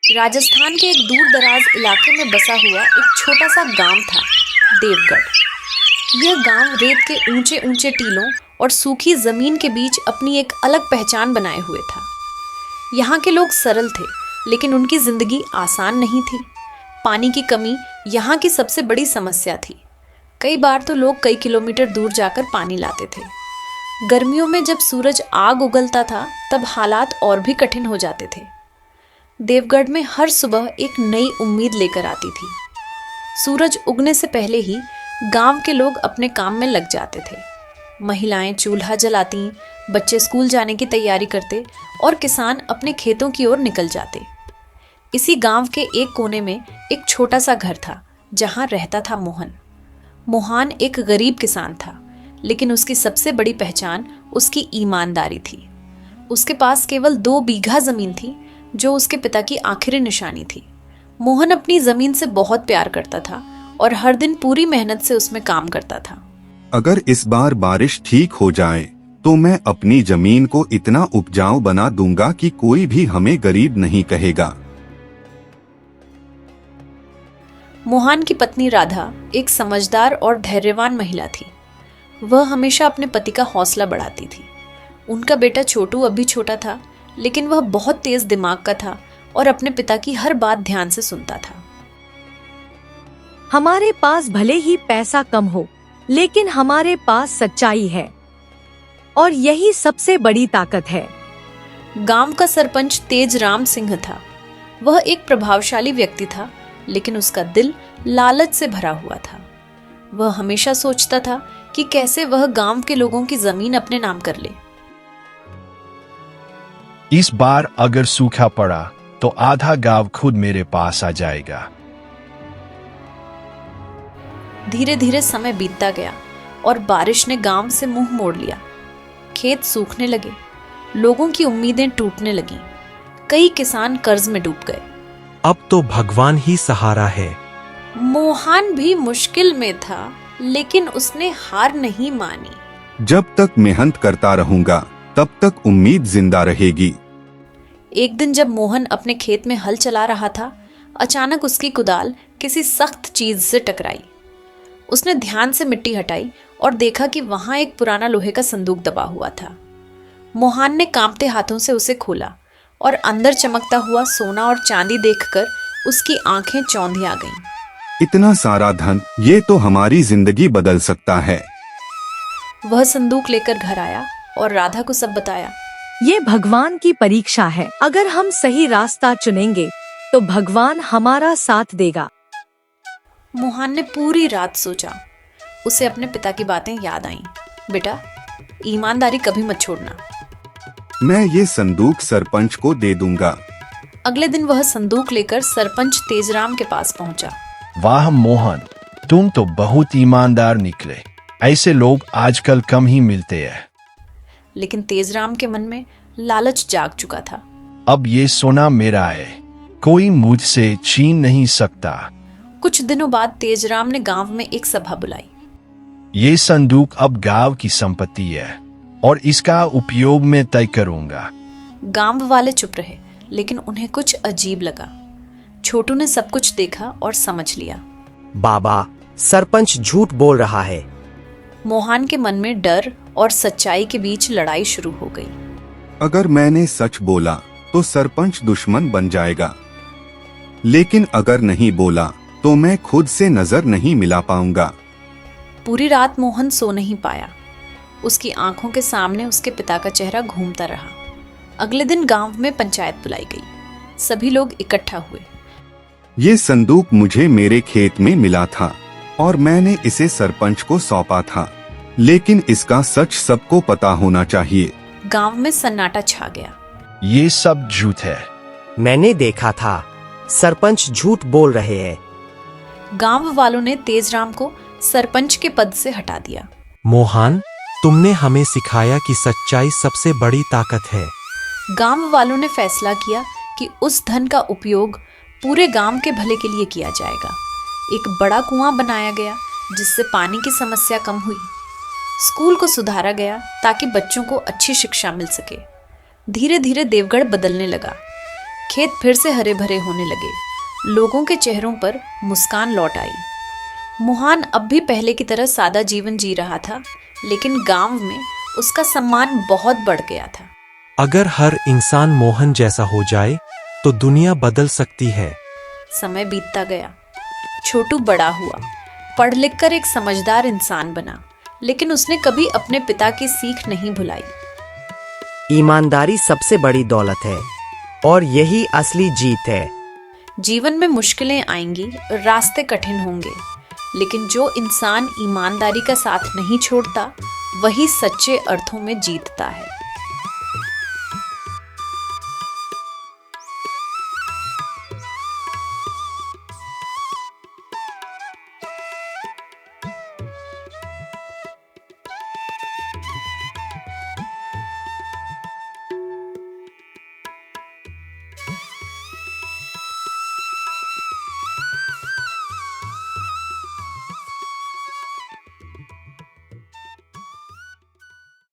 राजस्थान के एक दूर दराज इलाके में बसा हुआ एक छोटा सा गांव था, देवगढ़। यह गांव रेत के ऊंचे ऊंचे टीलों और सूखी जमीन के बीच अपनी एक अलग पहचान बनाए हुए था। यहाँ के लोग सरल थे, लेकिन उनकी जिंदगी आसान नहीं थी। पानी की कमी यहाँ की सबसे बड़ी समस्या थी। कई बार तो लोग कई किलोमीटर दूर जाकर पानी लाते थे। गर्मियों में जब सूरज आग उगलता था, तब हालात और भी कठिन हो जाते थे। देवगढ़ में हर सुबह एक नई उम्मीद लेकर आती थी। सूरज उगने से पहले ही गांव के लोग अपने काम में लग जाते थे। महिलाएं चूल्हा जलाती, बच्चे स्कूल जाने की तैयारी करते और किसान अपने खेतों की ओर निकल जाते। इसी गांव के एक कोने में एक छोटा सा घर था, जहां रहता था मोहन। मोहन एक गरीब किसान था, लेकिन उसकी सबसे बड़ी पहचान उसकी ईमानदारी थी। उसके पास केवल 2 बीघा जमीन थी, जो उसके पिता की आखिरी निशानी थी। मोहन अपनी जमीन से बहुत प्यार करता था और हर दिन पूरी मेहनत से उसमें काम करता था। अगर इस बार बारिश ठीक हो जाए तो मैं अपनी जमीन को इतना उपजाऊ बना दूंगा कि कोई भी हमें गरीब नहीं कहेगा। मोहन की पत्नी राधा एक समझदार और धैर्यवान महिला थी। वह हमेशा अपने पति का हौसला बढ़ाती थी। उनका बेटा छोटू अभी छोटा था, लेकिन वह बहुत तेज दिमाग का था और अपने पिता की हर बात ध्यान से सुनता था। हमारे पास भले ही पैसा कम हो, लेकिन हमारे पास सच्चाई है, और यही सबसे बड़ी ताकत है। गांव का सरपंच तेजराम सिंह था। वह एक प्रभावशाली व्यक्ति था, लेकिन उसका दिल लालच से भरा हुआ था। वह हमेशा सोचता था कि कैसे वह गांव के लोगों की जमीन अपने नाम कर ले। इस बार अगर सूखा पड़ा तो आधा गांव खुद मेरे पास आ जाएगा। धीरे धीरे समय बीतता गया और बारिश ने गांव से मुंह मोड़ लिया। खेत सूखने लगे, लोगों की उम्मीदें टूटने लगीं। कई किसान कर्ज में डूब गए। अब तो भगवान ही सहारा है। मोहन भी मुश्किल में था, लेकिन उसने हार नहीं मानी। जब तक मेहनत करता रहूंगा, तब तक उम्मीद जिंदा रहेगी। एक दिन जब मोहन अपने खेत में हल चला रहा था, अचानक उसकी कुदाल किसी सख्त चीज से टकराई। उसने ध्यान से मिट्टी हटाई और देखा कि वहां एक पुराना लोहे का संदूक दबा हुआ था। मोहन ने कांपते हाथों से उसे खोला और अंदर चमकता हुआ सोना और चांदी देखकर उसकी आंखें चौंधिया गईं। इतना सारा धन, ये तो हमारी जिंदगी बदल सकता है। वह संदूक लेकर घर आया और राधा को सब बताया। ये भगवान की परीक्षा है। अगर हम सही रास्ता चुनेंगे तो भगवान हमारा साथ देगा। मोहन ने पूरी रात सोचा। उसे अपने पिता की बातें याद आईं। बेटा, ईमानदारी कभी मत छोड़ना। मैं ये संदूक सरपंच को दे दूंगा। अगले दिन वह संदूक लेकर सरपंच तेजराम के पास पहुंचा। वाह मोहन, तुम तो बहुत ईमानदार निकले। ऐसे लोग आजकल कम ही मिलते हैं। लेकिन तेजराम के मन में लालच जाग चुका था। अब ये सोना मेरा है, कोई मुझसे छीन नहीं सकता। कुछ दिनों बाद तेजराम ने गांव में एक सभा बुलाई। ये संदूक अब गांव की संपत्ति है और इसका उपयोग मैं तय करूंगा। गांव वाले चुप रहे, लेकिन उन्हें कुछ अजीब लगा। छोटू ने सब कुछ देखा और समझ लिया। बाबा, सरपंच झूठ बोल रहा है। मोहन के मन में डर और सच्चाई के बीच लड़ाई शुरू हो गई। अगर मैंने सच बोला तो सरपंच दुश्मन बन जाएगा, लेकिन अगर नहीं बोला तो मैं खुद से नजर नहीं मिला पाऊंगा। पूरी रात मोहन सो नहीं पाया। उसकी आंखों के सामने उसके पिता का चेहरा घूमता रहा। अगले दिन गांव में पंचायत बुलाई गई। सभी लोग इकट्ठा हुए। ये संदूक मुझे मेरे खेत में मिला था और मैंने इसे सरपंच को सौंपा था, लेकिन इसका सच सबको पता होना चाहिए। गांव में सन्नाटा छा गया। ये सब झूठ है। मैंने देखा था, सरपंच झूठ बोल रहे हैं। गांव वालों ने तेजराम को सरपंच के पद से हटा दिया। मोहन, तुमने हमें सिखाया कि सच्चाई सबसे बड़ी ताकत है। गांव वालों ने फैसला किया कि उस धन का उपयोग पूरे गांव के भले के लिए किया जाएगा। एक बड़ा कुआं बनाया गया, जिससे पानी की समस्या कम हुई। स्कूल को सुधारा गया ताकि बच्चों को अच्छी शिक्षा मिल सके। धीरे धीरे देवगढ़ बदलने लगा। खेत फिर से हरे भरे होने लगे। लोगों के चेहरों पर मुस्कान लौट आई। मोहन अब भी पहले की तरह सादा जीवन जी रहा था, लेकिन गांव में उसका सम्मान बहुत बढ़ गया था। अगर हर इंसान मोहन जैसा हो जाए तो दुनिया बदल सकती है। समय बीतता गया। छोटू बड़ा हुआ, पढ़ लिख कर एक समझदार इंसान बना, लेकिन उसने कभी अपने पिता की सीख नहीं भुलाई। ईमानदारी सबसे बड़ी दौलत है और यही असली जीत है। जीवन में मुश्किलें आएंगी, रास्ते कठिन होंगे, लेकिन जो इंसान ईमानदारी का साथ नहीं छोड़ता, वही सच्चे अर्थों में जीतता है।